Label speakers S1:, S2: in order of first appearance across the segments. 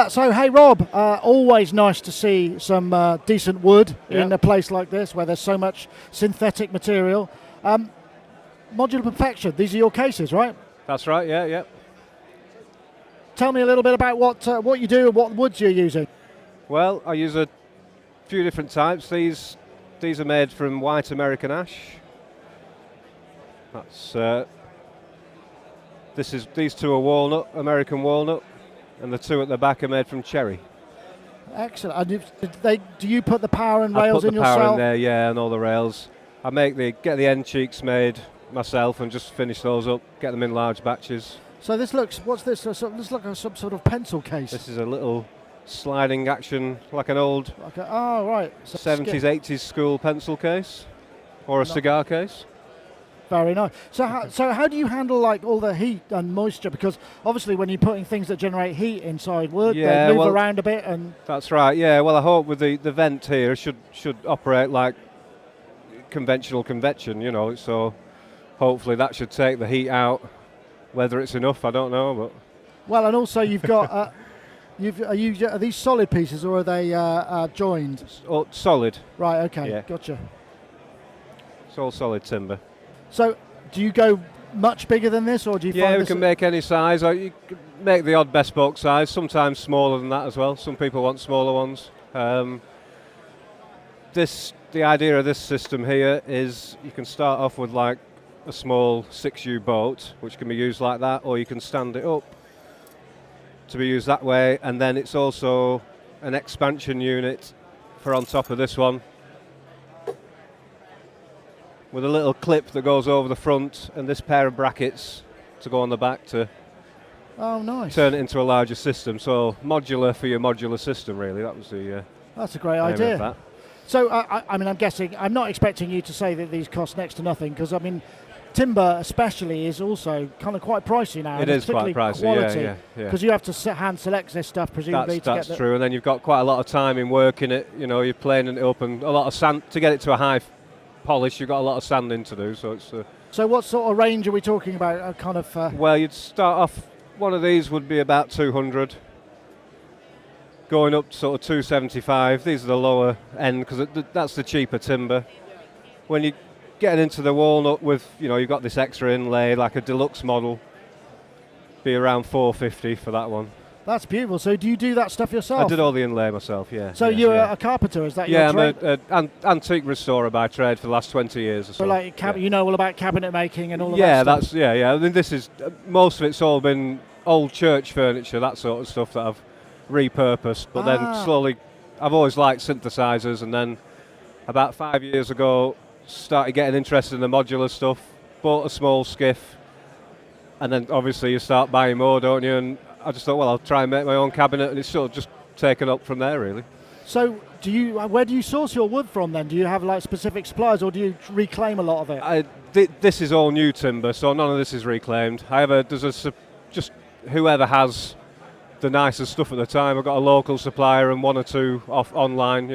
S1: So, hey Rob, always nice to see some decent wood in a place like this where there's so much synthetic material. Modular Perfection, these are your cases, right?
S2: That's right, yeah.
S1: Tell me a little bit about what you do and what woods you're using.
S2: Well, I use a few different types. These are made from white American ash. These two are walnut, American walnut, and the two at the back are made from cherry.
S1: Excellent. And do you put the power and rails in yourself?
S2: I put the power in there, yeah, and all the rails. I get the end cheeks made myself and just finish those up, get them in large batches.
S1: So what's this? This looks like some sort of pencil case.
S2: This is a little sliding action, like an old
S1: right.
S2: 70s, 80s school pencil case, or a cigar case.
S1: Very nice. So how do you handle like all the heat and moisture? Because obviously when you're putting things that generate heat inside wood, they move around a bit. And
S2: that's right. Yeah. Well, I hope with the vent here should operate like conventional convection. So hopefully that should take the heat out. Whether it's enough, I don't know. But
S1: well, and also you've got are these solid pieces or are they joined?
S2: Solid.
S1: Right. Okay.
S2: Yeah.
S1: Gotcha.
S2: It's all solid timber.
S1: So, do you go much bigger than this, or do you?
S2: Yeah, we can make any size. Or you can make the odd bespoke size. Sometimes smaller than that as well. Some people want smaller ones. The idea of this system here is you can start off with like a small 6U boat, which can be used like that, or you can stand it up to be used that way. And then it's also an expansion unit for on top of this one, with a little clip that goes over the front and this pair of brackets to go on the back to turn it into a larger system. So modular for your modular system, really. That was the
S1: that's a great idea. So I'm guessing, I'm not expecting you to say that these cost next to nothing, because timber especially is also kind of quite pricey now.
S2: It is quite pricey, quality,
S1: because you have to hand select this stuff presumably.
S2: That's true, and then you've got quite a lot of time in working it. You're planing it up and a lot of sand to get it to a high polish. You've got a lot of sanding to do, so it's.
S1: So what sort of range are we talking about?
S2: Well, you'd start off. One of these would be about 200, going up to sort of 275. These are the lower end because that's the cheaper timber. When you getting into the walnut with, you've got this extra inlay like a deluxe model, be around 450 for that one.
S1: That's beautiful. So do you do that stuff yourself?
S2: I did all the inlay myself, yeah.
S1: So you're a carpenter, is that your trade?
S2: Yeah, I'm an antique restorer by trade for the last 20 years or so.
S1: So you know all about cabinet making and all of that stuff?
S2: Yeah. I mean, this is, most of it's all been old church furniture, that sort of stuff that I've repurposed. But then slowly, I've always liked synthesizers, and then about 5 years ago, started getting interested in the modular stuff, bought a small skiff, and then obviously you start buying more, don't you? And I just thought, well, I'll try and make my own cabinet, and it's sort of just taken up from there, really.
S1: So, where do you source your wood from then? Do you have like specific suppliers, or do you reclaim a lot of it?
S2: This is all new timber, so none of this is reclaimed. However, just whoever has the nicest stuff at the time. I've got a local supplier and one or two off online,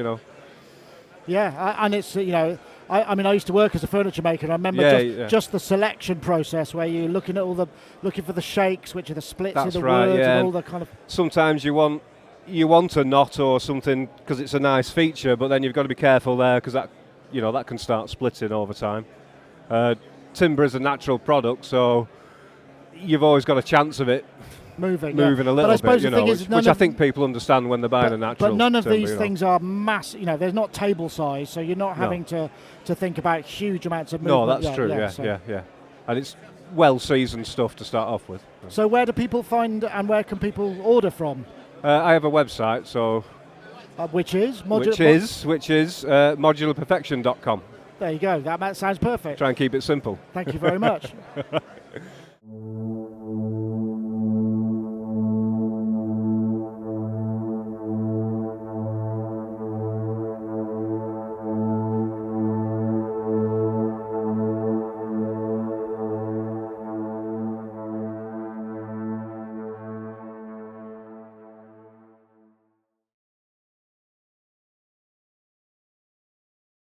S1: Yeah, and it's I used to work as a furniture maker, and I remember just the selection process where you're looking for the shakes, which are the splits in the wood, and all the kind of.
S2: Sometimes you want a knot or something because it's a nice feature, but then you've got to be careful there because that can start splitting over time. Timber is a natural product, so you've always got a chance of it moving a little bit, which I think people understand when they're buying a natural.
S1: But none of these things are massive. They're not table size, so you're not having to think about huge amounts of movement.
S2: No, that's true. Yeah. And it's well seasoned stuff to start off with.
S1: So where do people find and where can people order from?
S2: I have a website, so
S1: which is
S2: modularperfection.com.
S1: There you go. That sounds perfect.
S2: Try and keep it simple.
S1: Thank you very much.